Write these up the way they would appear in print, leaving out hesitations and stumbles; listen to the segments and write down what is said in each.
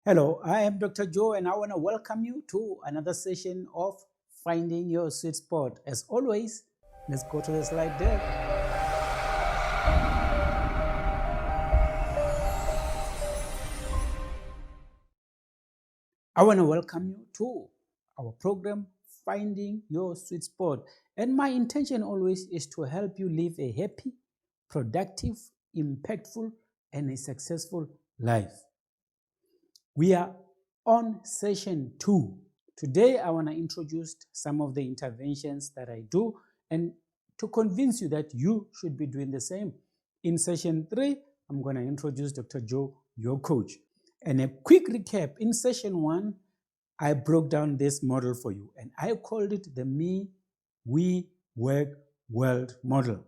Hello, I am Dr. Joe, and I want to welcome you to another session of Finding Your Sweet Spot. As always, let's go to the slide deck. I want to welcome you to our program, Finding Your Sweet Spot. And my intention always is to help you live a happy, productive, impactful, and a successful life. We are on session 2. Today, I want to introduce some of the interventions that I do and to convince you that you should be doing the same. In session 3, I'm going to introduce Dr. Joe, your coach. And a quick recap, in session 1, I broke down this model for you, and I called it the Me, We, Work, World model.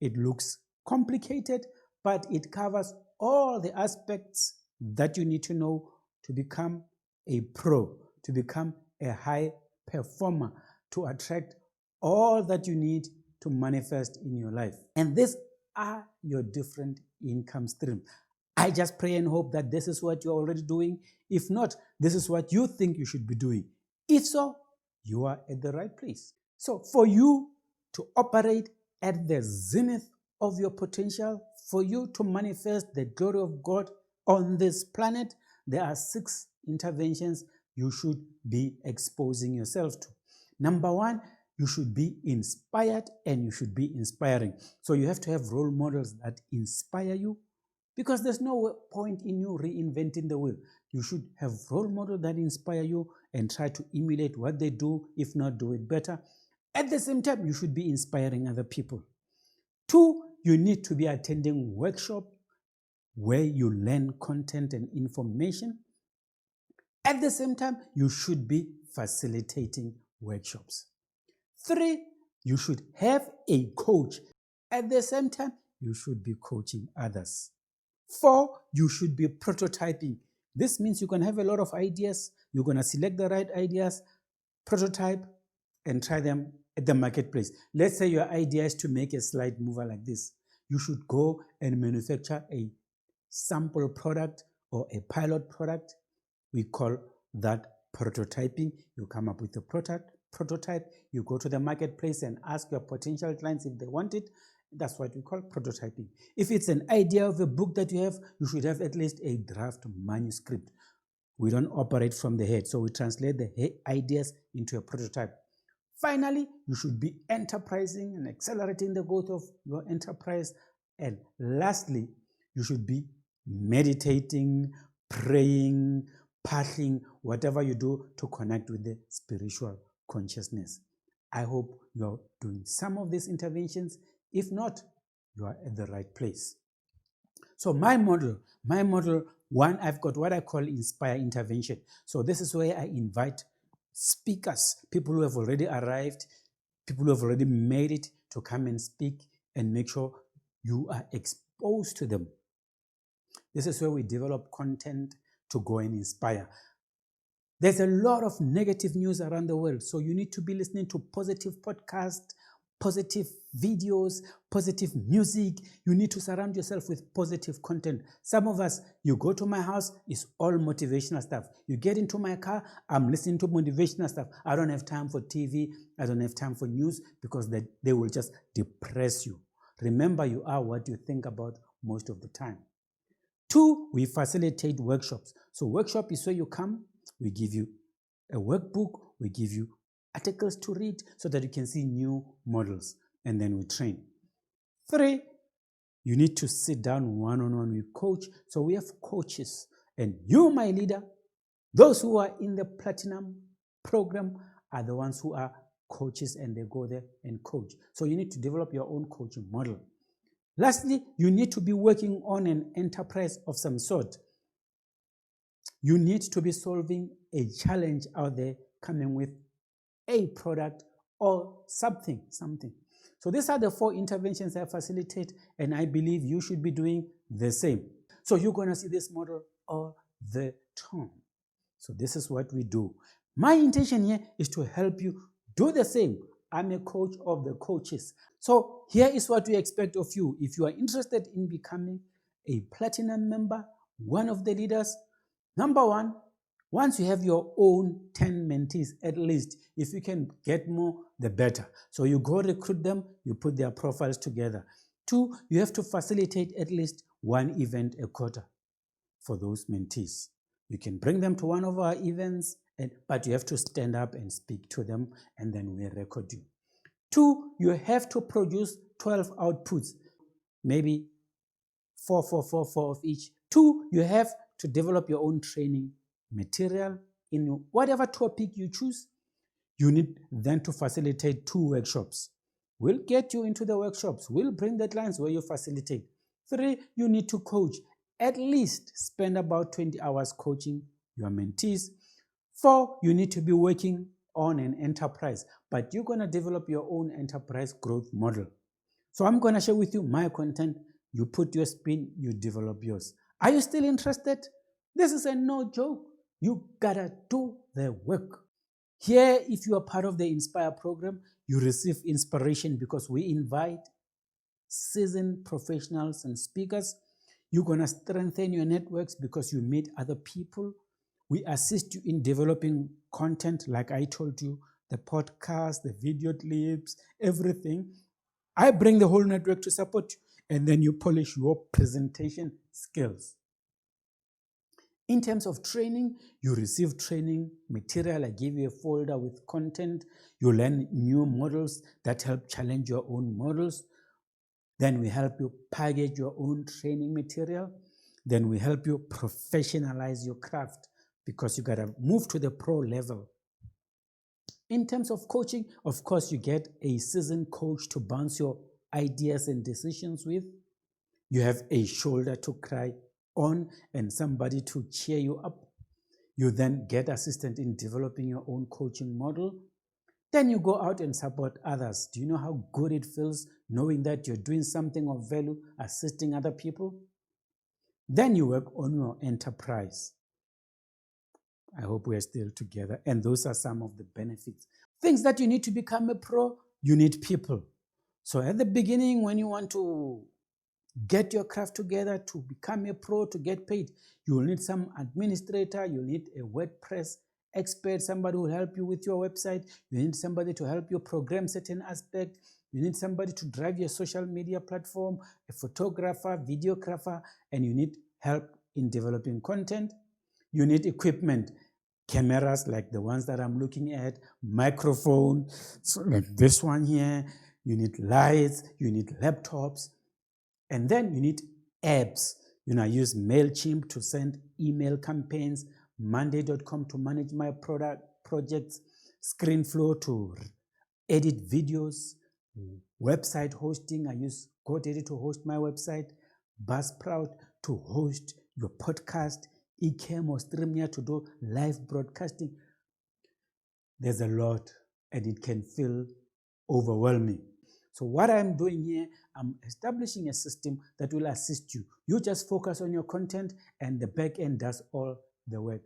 It looks complicated, but it covers all the aspects that you need to know to become a pro, to become a high performer, to attract all that you need to manifest in your life. And these are your different income streams. I just pray and hope that this is what you're already doing. If not, this is what you think you should be doing. If so, you are at the right place. So for you to operate at the zenith of your potential, for you to manifest the glory of God on this planet, there are 6 interventions you should be exposing yourself to. Number 1, you should be inspired and you should be inspiring. So you have to have role models that inspire you, because there's no point in you reinventing the wheel. You should have role models that inspire you and try to emulate what they do, if not do it better. At the same time, you should be inspiring other people. 2, you need to be attending workshops where you learn content and information. At the same time, you should be facilitating workshops. 3, you should have a coach. At the same time, you should be coaching others. 4, you should be prototyping. This means you can have a lot of ideas. You're going to select the right ideas, prototype, and try them at the marketplace. Let's say your idea is to make a slide mover like this. You should go and manufacture a sample product or a pilot product. We call that prototyping. You come up with a prototype. You go to the marketplace and ask your potential clients if they want it. That's what we call prototyping. If it's an idea of a book that you have, you should have at least a draft manuscript. We don't operate from the head, so we translate the ideas into a prototype. Finally, you should be enterprising and accelerating the growth of your enterprise. And lastly, you should be meditating, praying, pathing, whatever you do to connect with the spiritual consciousness. I hope you're doing some of these interventions. If not, you are at the right place. So my model 1, I've got what I call Inspire Intervention. So this is where I invite speakers, people who have already arrived, people who have already made it, to come and speak and make sure you are exposed to them. This is where we develop content to go and inspire. There's a lot of negative news around the world, so you need to be listening to positive podcasts, positive videos, positive music. You need to surround yourself with positive content. Some of us, you go to my house, it's all motivational stuff. You get into my car, I'm listening to motivational stuff. I don't have time for TV. I don't have time for news, because they will just depress you. Remember, you are what you think about most of the time. 2, we facilitate workshops. So workshop is where you come, we give you a workbook, we give you articles to read so that you can see new models, and then we train. 3, you need to sit down one-on-one with coach. So we have coaches, and you, my leader, those who are in the platinum program are the ones who are coaches, and they go there and coach. So you need to develop your own coaching model. Lastly, you need to be working on an enterprise of some sort. You need to be solving a challenge out there, coming with a product or something. So these are the 4 interventions I facilitate, and I believe you should be doing the same. So you're going to see this model all the time. So this is what we do. My intention here is to help you do the same. I'm a coach of the coaches. So here is what we expect of you. If you are interested in becoming a platinum member, one of the leaders, Number one, once you have your own 10 mentees, at least, if you can get more, the better. So you go recruit them, you put their profiles together. Two, you have to facilitate at least one event a quarter for those mentees. You can bring them to one of our events, but you have to stand up and speak to them, and then we record you. Two, you have to produce 12 outputs, maybe four of each. Two, you have to develop your own training material in whatever topic you choose. You need then to facilitate 2 workshops. We'll get you into the workshops. We'll bring the clients where you facilitate. 3, you need to coach. At least spend about 20 hours coaching your mentees. 4, you need to be working on an enterprise, but you're going to develop your own enterprise growth model. So I'm going to share with you my content. You put your spin, you develop yours. Are you still interested? This is a no joke. You gotta do the work. Here, if you are part of the Inspire program, you receive inspiration because we invite seasoned professionals and speakers. You're going to strengthen your networks because you meet other people. We assist you in developing content, like I told you, the podcast, the video clips, everything. I bring the whole network to support you, and then you polish your presentation skills. In terms of training, you receive training material. I give you a folder with content. You learn new models that help challenge your own models. Then we help you package your own training material. Then we help you professionalize your craft because you got to move to the pro level. In terms of coaching, of course, you get a seasoned coach to bounce your ideas and decisions with. You have a shoulder to cry on and somebody to cheer you up. You then get assistance in developing your own coaching model. Then you go out and support others. Do you know how good it feels knowing that you're doing something of value, assisting other people? Then you work on your enterprise. I hope we are still together. And those are some of the benefits. Things that you need to become a pro, you need people. So at the beginning, when you want to get your craft together to become a pro, to get paid, you will need some administrator, you'll need a WordPress expert, somebody who will help you with your website, you need somebody to help you program certain aspects, you need somebody to drive your social media platform, a photographer, videographer, and you need help in developing content. You need equipment, cameras like the ones that I'm looking at, microphone, so like this one here, you need lights, you need laptops, and then you need apps. I use MailChimp to send email campaigns, Monday.com to manage my projects, ScreenFlow to edit videos, website hosting. I use GoDaddy to host my website, Buzzsprout to host your podcast, Ecamm or StreamYard to do live broadcasting. There's a lot, and it can feel overwhelming. So what I'm doing here, I'm establishing a system that will assist you. You just focus on your content, and the back end does all the work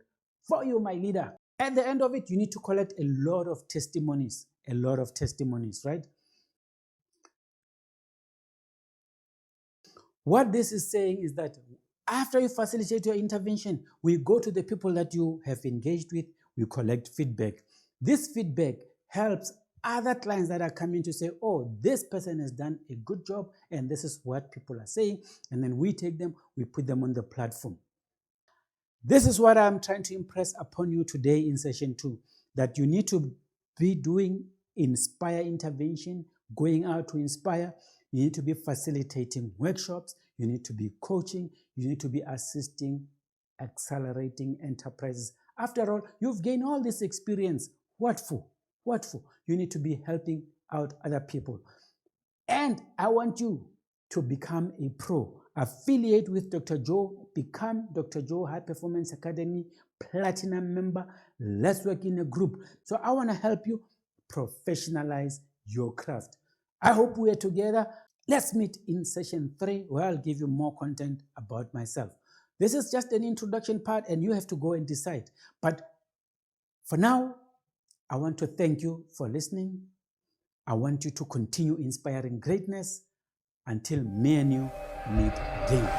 for you, my leader. At the end of it, you need to collect a lot of testimonies, right? What this is saying is that after you facilitate your intervention, we go to the people that you have engaged with, we collect feedback. This feedback helps other clients that are coming to say, oh, this person has done a good job, and this is what people are saying, and then we take them, we put them on the platform. This is what I'm trying to impress upon you today in session 2, that you need to be doing Inspire intervention, going out to inspire. You need to be facilitating workshops. You need to be coaching. You need to be assisting, accelerating enterprises. After all, you've gained all this experience. What for? What for? You need to be helping out other people. And I want you to become a pro. Affiliate with Dr. Joe. Become Dr. Joe High Performance Academy Platinum member. Let's work in a group. So I want to help you professionalize your craft. I hope we are together. Let's meet in session 3 where I'll give you more content about myself. This is just an introduction part and you have to go and decide. But for now, I want to thank you for listening. I want you to continue inspiring greatness until me and you meet again.